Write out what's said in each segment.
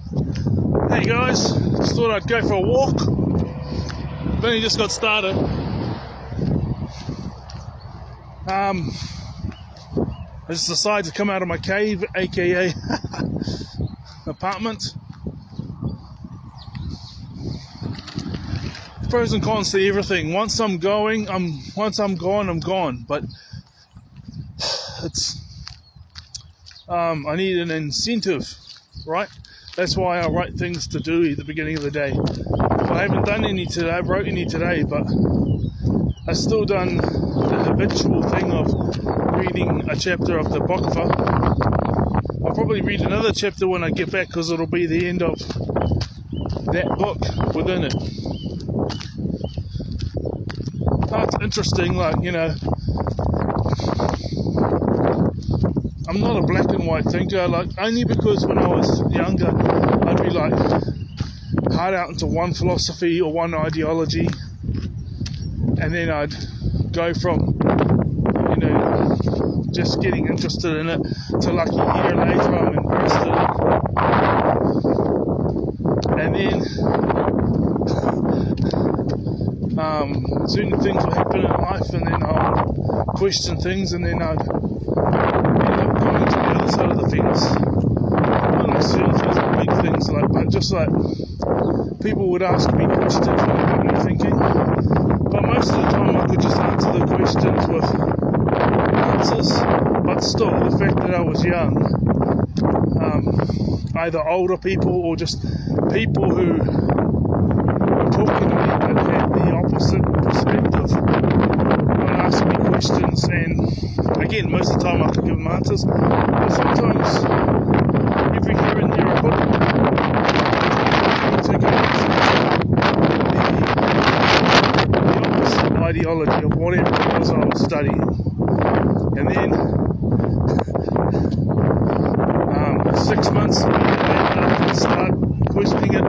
Hey guys, just thought I'd go for a walk. I've only just got started. I just decided to come out of my cave, aka apartment. Pros and cons to everything. Once I'm gone, I'm gone. But it's I need an incentive, right? That's why I write things to do at the beginning of the day. So I haven't done any today. I wrote any today, but I've still done the habitual thing of reading a chapter of the Apocrypha. I'll probably read another chapter when I get back, because it'll be the end of that book within it. That's interesting, I'm not a black and white thinker, only because when I was younger, I'd be hard out into one philosophy or one ideology, and then I'd go from, just getting interested in it to a year later I'm invested in it. And then certain things will happen in life, and then I'll question things, and then I'd coming to the other side of the fence. Not necessarily things like big things, but just people would ask me questions and get me thinking. But most of the time I could just answer the questions with answers. But still, the fact that I was young, either older people or just people who were talking to me but had the opposite perspective, would ask me questions, and again, most of the time I could give them answers, but sometimes every here and there I couldn't. To go into the opposite ideology of whatever it was I was studying. And then 6 months later, I start questioning it, I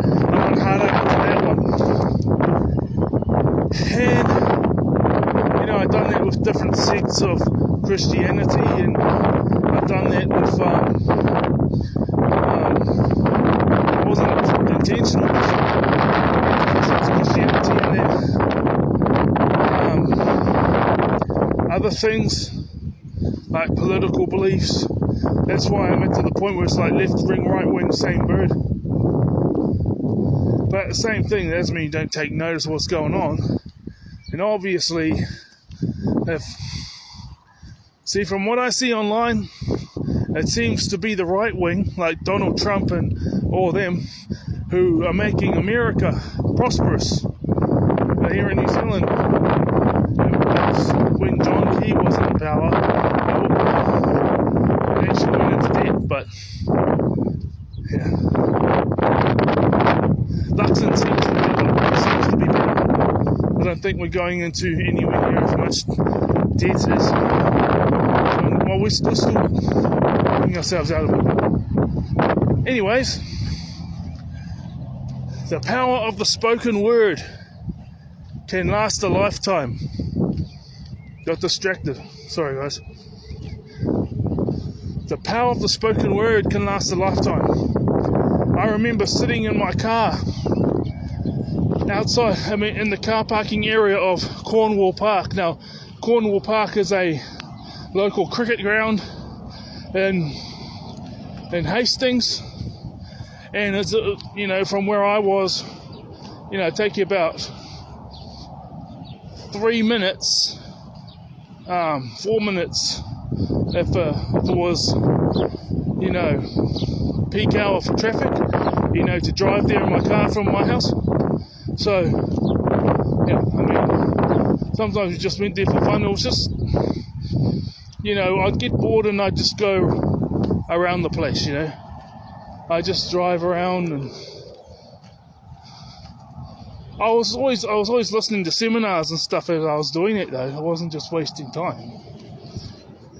went harder into that one. And I've done that with different sects of Christianity, and I've done that with it wasn't intentional, different sects of Christianity, and then other things like political beliefs. That's why I'm to the point where it's left wing, right wing, same bird. But the same thing, that doesn't mean you don't take notice of what's going on. And obviously, from what I see online, it seems to be the right wing, like Donald Trump and all them, who are making America prosperous here in New Zealand. When John Key was in power, they actually went into debt, but yeah. Luxon seems to be better. I don't think we're going into anywhere near as much debt as we're still getting ourselves out of it. Anyways, the power of the spoken word can last a lifetime. Got distracted. Sorry, guys. The power of the spoken word can last a lifetime. I remember sitting in my car outside, in the car parking area of Cornwall Park. Now, Cornwall Park is a local cricket ground in Hastings, and it's from where I was, take you about 3 minutes, 4 minutes if it was peak hour for traffic, to drive there in my car from my house. So sometimes we just went there for fun. It was just I'd get bored and I'd just go around the place, I just drive around, and I was always listening to seminars and stuff as I was doing it, though. I wasn't just wasting time.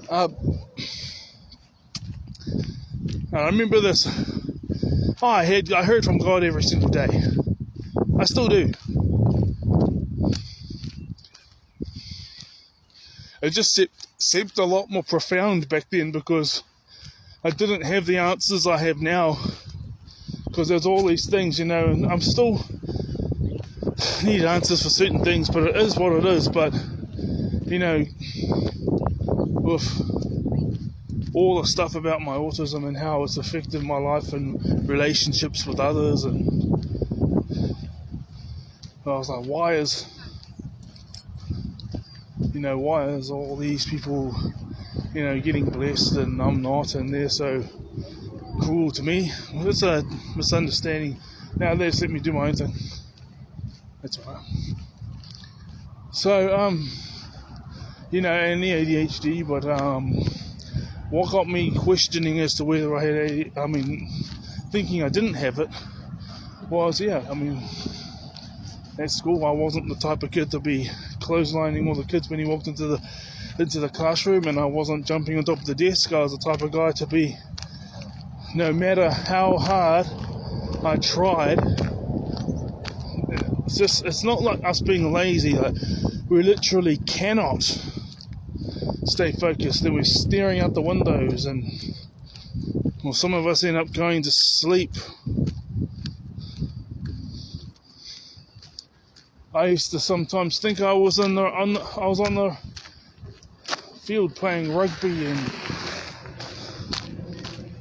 I remember this. I heard from God every single day. I still do. It just seemed a lot more profound back then, because I didn't have the answers I have now. because there's all these things, and I'm still need answers for certain things, but it is what it is. But with all the stuff about my autism and how it's affected my life and relationships with others, and I was like, why is all these people getting blessed and I'm not, and they're so cruel to me? Well, it's a misunderstanding. Now let's let me do my own thing. That's alright. So and the ADHD, but what got me questioning as to whether I had thinking I didn't have it was, at school I wasn't the type of kid to be clotheslining all the kids when he walked into the classroom, and I wasn't jumping on top of the desk. I was the type of guy to be, no matter how hard I tried, it's not like us being lazy. Like, we literally cannot stay focused. Then we're staring out the windows, and some of us end up going to sleep. I used to sometimes think I was on the field playing rugby and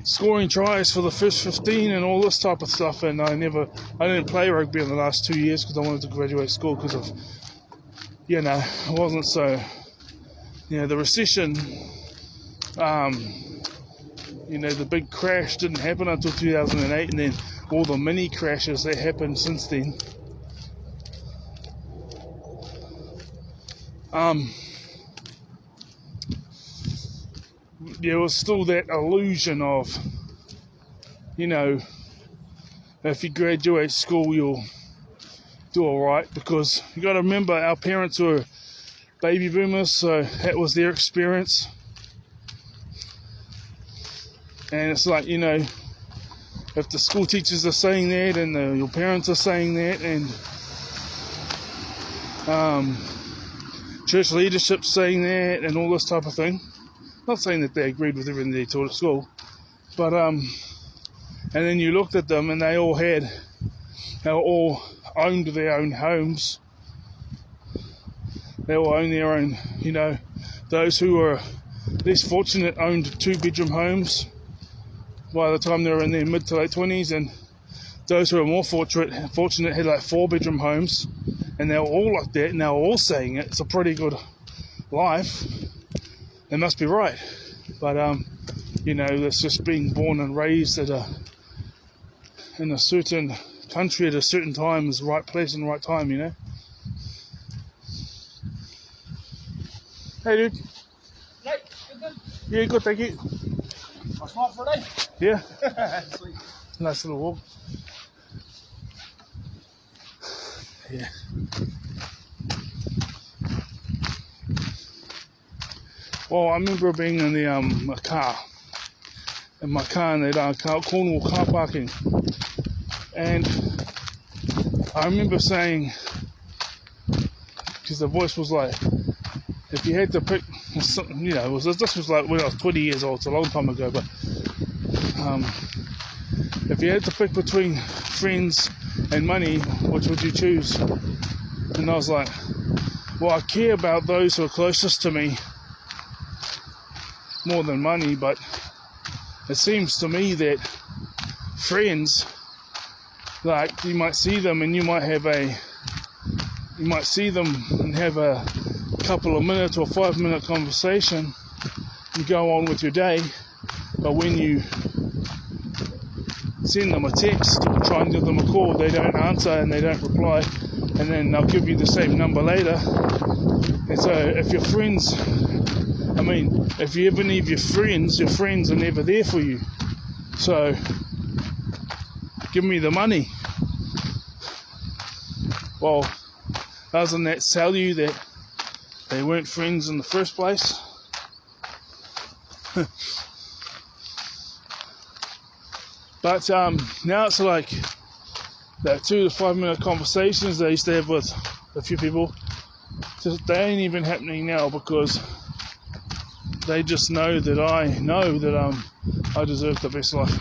scoring tries for the first 15 and all this type of stuff, and I didn't play rugby in the last 2 years because I wanted to graduate school because of it wasn't so the recession, the big crash didn't happen until 2008, and then all the mini crashes that happened since then. There was still that illusion of, if you graduate school, you'll do alright, because you got to remember our parents were baby boomers, so that was their experience. And it's like, if the school teachers are saying that, and your parents are saying that, and church leadership saying that, and all this type of thing. Not saying that they agreed with everything they taught at school, but and then you looked at them, and they all owned their own homes. They all owned their own, those who were less fortunate owned 2-bedroom homes by the time they were in their mid to late 20s, and those who were more fortunate had like 4-bedroom homes, and they were all like that, and they were all saying it's a pretty good life. They must be right, but that's just being born and raised in a certain country at a certain time is the right place and the right time, Hey, dude. Right, good. Yeah, good, thank you. I'm smart for a day. Yeah. Nice little walk. Yeah. Well, I remember being in my car in that Cornwall car parking, and I remember saying, because the voice was like, if you had to pick, this was like when I was 20 years old, it's a long time ago, but if you had to pick between friends and money, which would you choose? And I was like, well, I care about those who are closest to me more than money, but it seems to me that friends, like, you might see them and you might see them and have a couple of minutes or 5-minute conversation and go on with your day, but when you send them a text or try and give them a call, they don't answer and they don't reply, and then they'll give you the same number later. And so if your friends, if you ever need your friends are never there for you. So give me the money. Well, doesn't that tell you that they weren't friends in the first place? But now it's like that 2 to 5 minute conversations I used to have with a few people, they ain't even happening now, because they just know that I deserve the best life.